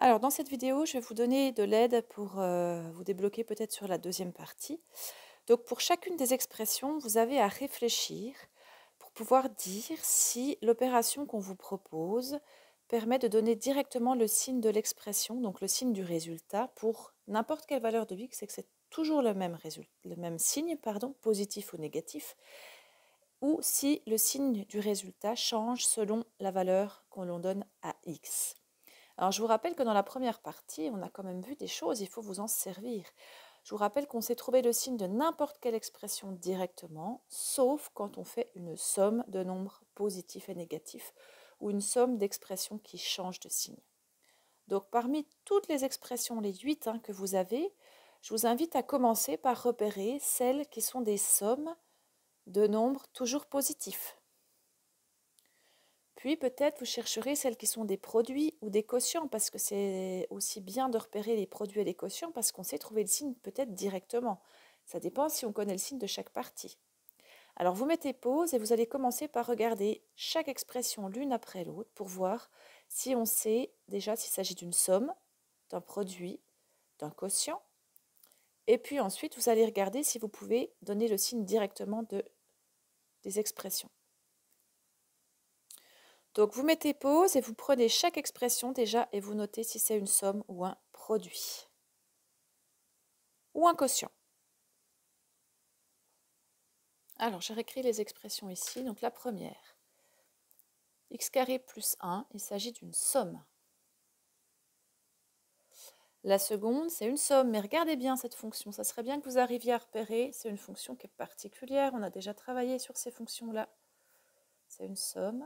Alors, dans cette vidéo, je vais vous donner de l'aide pour vous débloquer peut-être sur la deuxième partie. Donc, pour chacune des expressions, vous avez à réfléchir pour pouvoir dire si l'opération qu'on vous propose permet de donner directement le signe de l'expression, donc le signe du résultat, pour n'importe quelle valeur de x, et que c'est toujours le même signe, pardon, positif ou négatif, ou si le signe du résultat change selon la valeur qu'on l'on donne à x. Alors, je vous rappelle que dans la première partie, on a quand même vu des choses, il faut vous en servir. Je vous rappelle qu'on sait trouver le signe de n'importe quelle expression directement, sauf quand on fait une somme de nombres positifs et négatifs ou une somme d'expressions qui changent de signe. Donc, parmi toutes les expressions, les 8 que vous avez, je vous invite à commencer par repérer celles qui sont des sommes de nombres toujours positifs. Puis peut-être vous chercherez celles qui sont des produits ou des quotients, parce que c'est aussi bien de repérer les produits et les quotients, parce qu'on sait trouver le signe peut-être directement. Ça dépend si on connaît le signe de chaque partie. Alors vous mettez pause et vous allez commencer par regarder chaque expression l'une après l'autre pour voir si on sait déjà s'il s'agit d'une somme, d'un produit, d'un quotient. Et puis ensuite, vous allez regarder si vous pouvez donner le signe directement des expressions. Donc, vous mettez pause et vous prenez chaque expression déjà et vous notez si c'est une somme ou un produit. Ou un quotient. Alors, j'ai réécrit les expressions ici. Donc, la première. X carré plus 1, il s'agit d'une somme. La seconde, c'est une somme. Mais regardez bien cette fonction. Ça serait bien que vous arriviez à repérer. C'est une fonction qui est particulière. On a déjà travaillé sur ces fonctions-là. C'est une somme.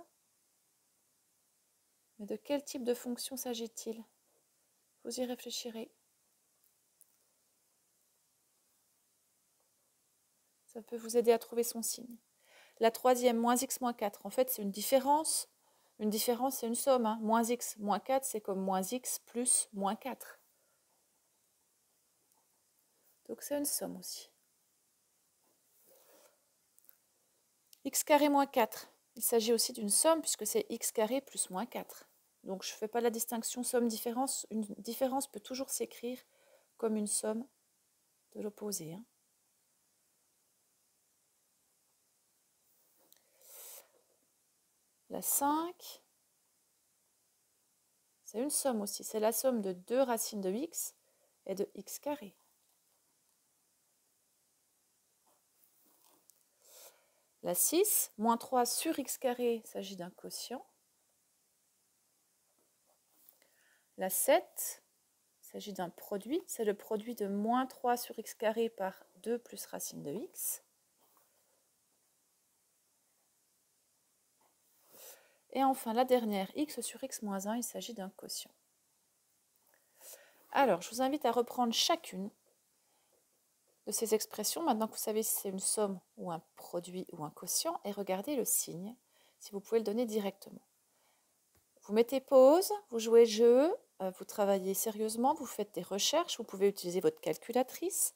Mais de quel type de fonction s'agit-il? Vous y réfléchirez. Ça peut vous aider à trouver son signe. La troisième, moins x moins 4, en fait, c'est une différence. Une différence, c'est une somme. Moins x moins 4, c'est comme moins x plus moins 4. Donc, c'est une somme aussi. X carré moins 4, il s'agit aussi d'une somme puisque c'est x carré plus moins 4. Donc, je ne fais pas la distinction somme-différence. Une différence peut toujours s'écrire comme une somme de l'opposé. La 5, c'est une somme aussi. C'est la somme de 2 racines de x et de x carré. La 6, moins 3 sur x carré, il s'agit d'un quotient. La 7, il s'agit d'un produit. C'est le produit de moins 3 sur x carré par 2 plus racine de x. Et enfin, la dernière, x sur x moins 1, il s'agit d'un quotient. Alors, je vous invite à reprendre chacune de ces expressions, maintenant que vous savez si c'est une somme ou un produit ou un quotient, et regardez le signe, si vous pouvez le donner directement. Vous mettez pause, vous jouez jeu, vous travaillez sérieusement, vous faites des recherches, vous pouvez utiliser votre calculatrice,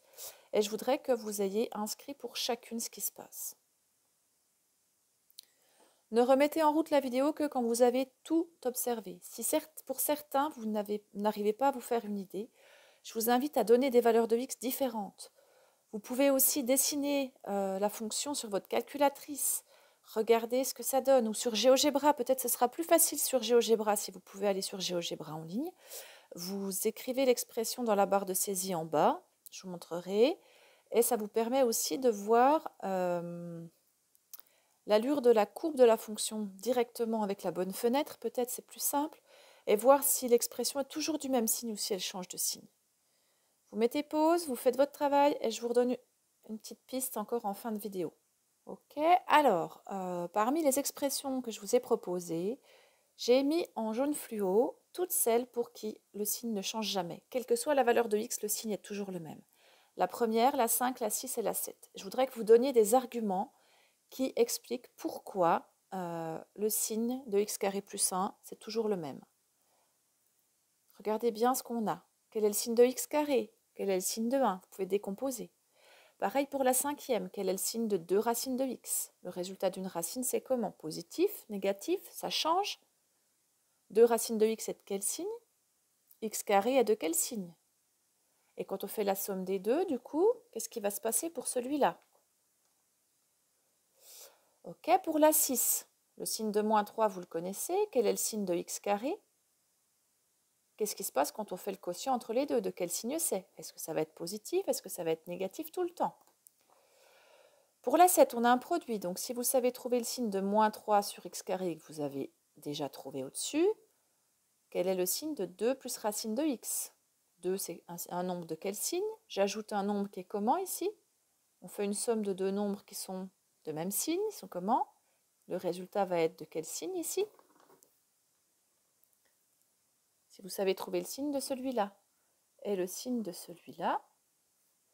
et je voudrais que vous ayez inscrit pour chacune ce qui se passe. Ne remettez en route la vidéo que quand vous avez tout observé. Si pour certains, vous n'arrivez pas à vous faire une idée, je vous invite à donner des valeurs de x différentes. Vous pouvez aussi dessiner la fonction sur votre calculatrice, regarder ce que ça donne, ou sur GeoGebra, peut-être ce sera plus facile sur GeoGebra si vous pouvez aller sur GeoGebra en ligne. Vous écrivez l'expression dans la barre de saisie en bas, je vous montrerai, et ça vous permet aussi de voir l'allure de la courbe de la fonction directement avec la bonne fenêtre, peut-être c'est plus simple, et voir si l'expression est toujours du même signe ou si elle change de signe. Vous mettez pause, vous faites votre travail et je vous redonne une petite piste encore en fin de vidéo. Ok, alors, parmi les expressions que je vous ai proposées, j'ai mis en jaune fluo toutes celles pour qui le signe ne change jamais. Quelle que soit la valeur de x, le signe est toujours le même. La première, la 5, la 6 et la 7. Je voudrais que vous donniez des arguments qui expliquent pourquoi le signe de x carré plus 1, c'est toujours le même. Regardez bien ce qu'on a. Quel est le signe de x carré? Quel est le signe de 1? Vous pouvez décomposer. Pareil pour la cinquième. Quel est le signe de 2 racines de x? Le résultat d'une racine, c'est comment? Positif, négatif, ça change. 2 racines de x, c'est de quel signe? x carré est de quel signe? Et quand on fait la somme des deux, du coup, qu'est-ce qui va se passer pour celui-là? Ok, pour la 6, le signe de moins 3, vous le connaissez. Quel est le signe de x carré? Qu'est-ce qui se passe quand on fait le quotient entre les deux? De quel signe c'est? Est-ce que ça va être positif? Est-ce que ça va être négatif tout le temps? Pour la 7, on a un produit. Donc, si vous savez trouver le signe de moins 3 sur x carré que vous avez déjà trouvé au-dessus, quel est le signe de 2 plus racine de x? 2, c'est un nombre de quel signe? J'ajoute un nombre qui est comment ici? On fait une somme de deux nombres qui sont de même signe. Ils sont comment? Le résultat va être de quel signe ici? Si vous savez trouver le signe de celui-là et le signe de celui-là,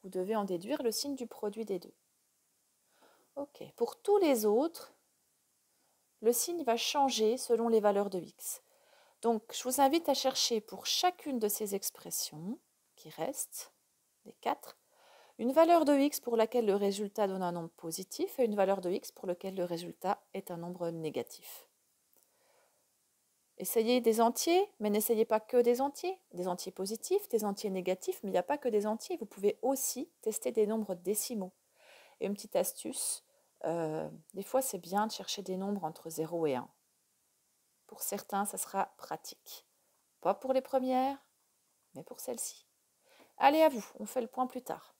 vous devez en déduire le signe du produit des deux. Ok. Pour tous les autres, le signe va changer selon les valeurs de x. Donc, je vous invite à chercher pour chacune de ces expressions qui restent, les 4, une valeur de x pour laquelle le résultat donne un nombre positif et une valeur de x pour laquelle le résultat est un nombre négatif. Essayez des entiers, mais n'essayez pas que des entiers positifs, des entiers négatifs, mais il n'y a pas que des entiers. Vous pouvez aussi tester des nombres décimaux. Et une petite astuce, des fois c'est bien de chercher des nombres entre 0 et 1. Pour certains, ça sera pratique. Pas pour les premières, mais pour celles-ci. Allez à vous, on fait le point plus tard.